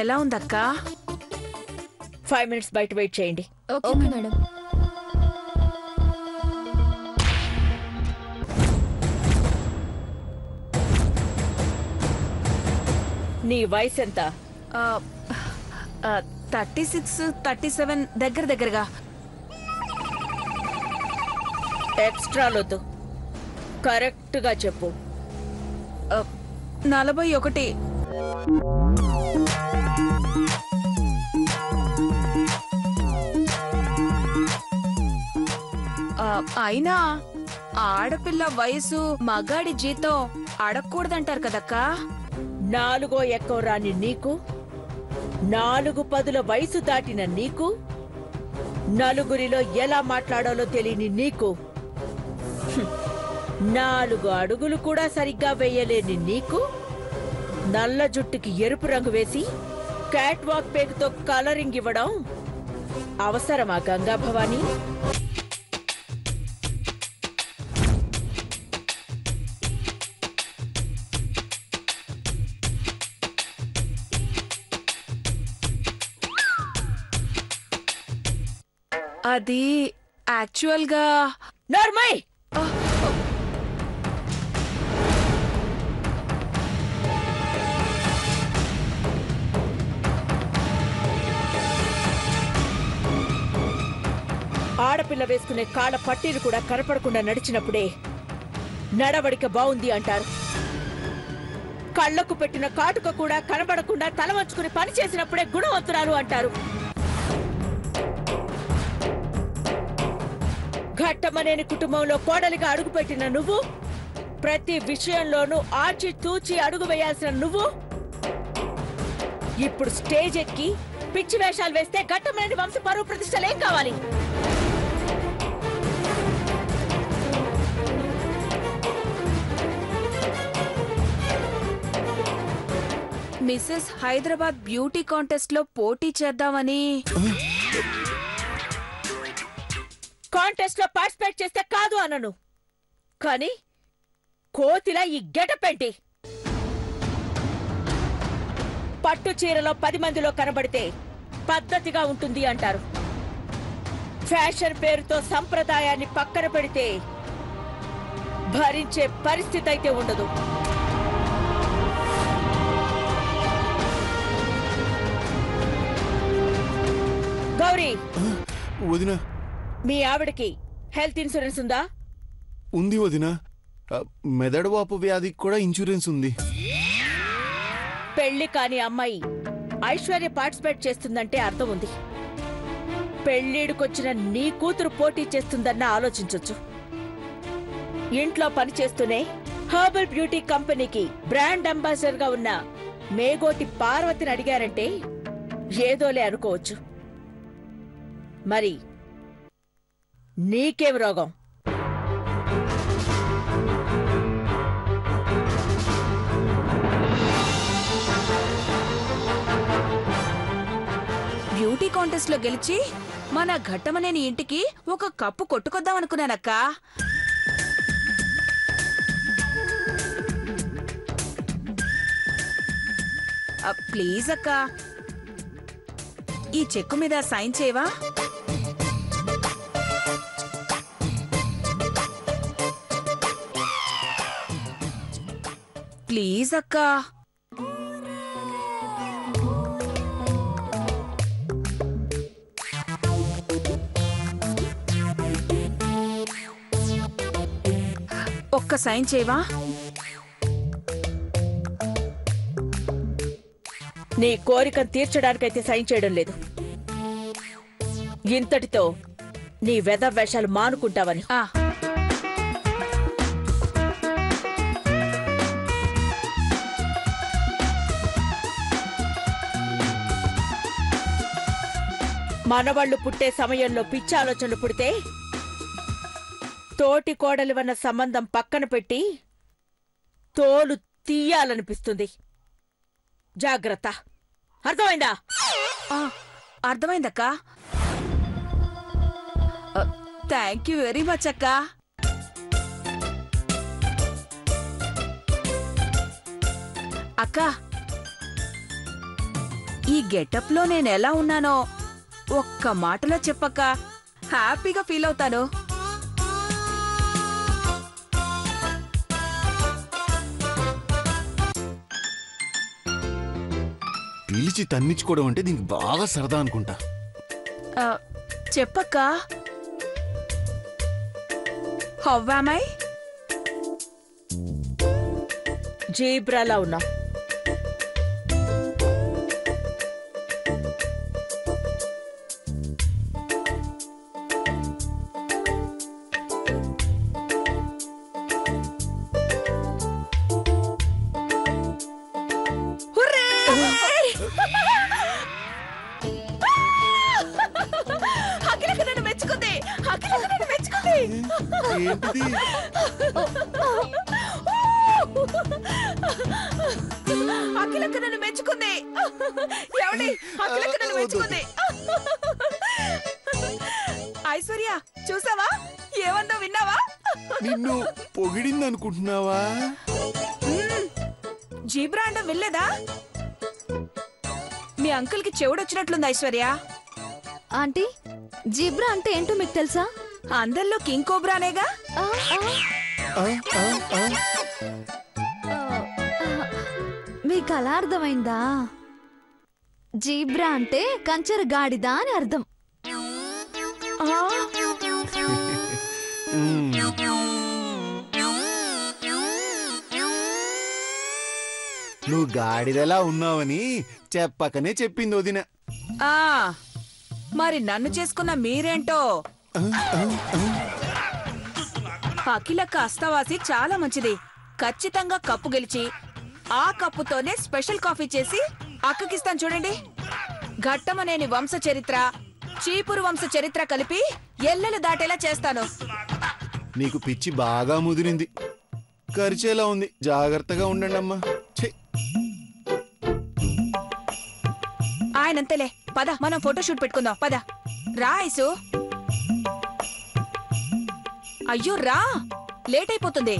ఎలా ఉందక్కా? 5 minutes బయట wait చేయండి. Okay madam. నీ వయసు ఎంత? 36, 37 దగ్గరగా. ఎక్స్ట్రా లొద్దు, కరెక్ట్ గా చెప్పు. 41. అయినా ఆడపిల్ల వయసు మగాడి జీతం అడగకూడదంటారు కదక్కా. 4 ఎక్కువ రాని నీకు, 4 పదుల వయసు దాటిన నీకు, నలుగురిలో ఎలా మాట్లాడాలో తెలియని నీకు, 4 అడుగులు కూడా సరిగ్గా వేయలేని నీకు, నల్ల జుట్టుకి ఎరుపు రంగు వేసి క్యాట్ వాక్ పేరుతో కలరింగ్ ఇవ్వడం అవసరమా గంగా భవానీ? అది యాక్చువల్గా నార్మల్. ఆడపిల్ల వేసుకునే కాళ్ళ పట్టీలు కూడా కనపడకుండా నడిచినప్పుడే నడవడిక బావుంది అంటారు. కళ్లకు పెట్టిన కాటుక కూడా కనబడకుండా తల వంచుకుని పని చేసినప్పుడే గుణవంతురాలు అంటారు. ఘట్టమనేని కుటుంబంలో కోడలిగా అడుగుపెట్టిన నువ్వు, ప్రతి విషయంలోనూ ఆచి తూచి అడుగు వేయాల్సిన నువ్వు, ఇప్పుడు స్టేజ్ ఎక్కి పిచ్చి వేషాలు వేస్తే ఘట్టమనేని వంశ పరువు ప్రతిష్టలేం కావాలి? మిసెస్ హైదరాబాద్ బ్యూటీ కాంటెస్ట్ లో పోటీ చేద్దామని. కాంటెస్ట్ లో పార్టిసిపేట్ చేస్తే కాదు అనను, కానీ కోతిలా ఈ గెటప్ ఏంటి? పట్టు చీరలో 10 మందిలో కనబడితే పద్ధతిగా ఉంటుంది అంటారు. ఫ్యాషన్ పేరుతో సంప్రదాయాన్ని పక్కన పెడితే భరించే పరిస్థితి అయితే ఉండదు. గౌరీ, వదినా, మీ ఆవిడకి హెల్త్ ఇన్సూరెన్స్ ఉందా? ఉంది వదినా. మెదడువాపు వ్యాధికి కూడా ఇన్సూరెన్స్ ఉంది. పెళ్లి కాని అమ్మాయి ఐశ్వర్య పార్టిసిపేట్ చేస్తుందంటే అర్థం ఉంది. పెళ్లిడుకొచ్చిన నీ కూతురు పోటీ చేస్తుందన్న ఆలోచించొచ్చు. ఇంట్లో పనిచేస్తూనే హర్బల్ బ్యూటీ కంపెనీకి బ్రాండ్ అంబాసిడర్ గా ఉన్న మేగోటి పార్వతిని అడిగారంటే ఏదోలే అనుకోవచ్చు. మరి నీకేం రోగం? బ్యూటీ కాంటెస్ట్ లో గెలిచి మన ఘట్టమనేని ఇంటికి ఒక కప్పు కొట్టుకొద్దాం అనుకున్నానక్కా. ప్లీజ్ అక్కా, ఈ చెక్కు మీద సైన్ చేయవా? ప్లీజ్ అక్కా. ఒక్క సైన్ చేయవా? నీ కోరికను తీర్చడానికైతే సైన్ చేయడం లేదు. ఇంతటితో నీ వెధ వేషాలు మానుకుంటావని. మనవాళ్లు పుట్టే సమయంలో పిచ్చి ఆలోచనలు పుడితే తోటి కోడలివన్న సంబంధం పక్కన పెట్టి తోలు తీయాలనిపిస్తుంది. జాగ్రత్త, అర్థమైందా? అర్థమైందక్కా. థ్యాంక్ యూ వెరీ మచ్ అక్కా. అక్కా, ఈ గెటప్ లో నేను ఎలా ఉన్నానో ఒక్క మాటలో చెప్పక్క హ్యాపీగా ఫీల్ అవుతాను. పిలిచి తన్నించుకోవడం అంటే దీనికి బాగా సరదా అనుకుంటా. ఆ, చెప్పక్క. How am I? జీబ్రాలా ఉన్నా. అఖిలక్క నన్ను మెచ్చుకుంది. అఖిలక్క నన్ను మెచ్చుకుంది. ఏంటిది? అఖిలక్క నన్ను మెచ్చుకుంది. ఎవడి? అఖిలక్క నన్ను మెచ్చుకుంది. ఐశ్వర్య చూసావా? ఏమందో విన్నావా? నిన్ను పొగిడింది అనుకుంటున్నావా? జీబ్రా అండం వినలేదా? మీ అంకుల్ కి చెవుడొచ్చినట్లుంది ఐశ్వర్య. ఆంటీ, జీబ్రా అంటే ఏంటో మీకు తెలుసా? అందరిలో కింగ్ కోబ్రానేగా. ఆ, ఆ, ఆ, ఆ, ఆ. మీకు అలా అర్థమైందా? జీబ్రా అంటే కంచర గాడిద అని అర్థం. నువ్వు గాడిదలా ఉన్నావని చెప్పకనే చెప్పింది వదిన. ఆ మరి నన్ను చేసుకున్న మీరేంటో. అఖిలక్క అస్తవాసి చాలా మంచిది. ఖచ్చితంగా కప్పు గెలిచి ఆ కప్పుతోనే స్పెషల్ కాఫీ చేసి అక్కకిస్తాను చూడండి. ఘట్టమనేని వంశ చరిత్ర, చీపురు వంశ చరిత్ర కలిపి ఎల్లెలు దాటేలా చేస్తాను. నీకు పిచ్చి బాగా ముదిరింది. ఖర్చేలా ఉంది. జాగ్రత్తగా ఉండండి అమ్మా. ఆయనంతలే. పద మనం ఫోటోషూట్ పెట్టుకుందాం. పద రా ఐసు. అయ్యో రా, లేట్ అయిపోతుంది.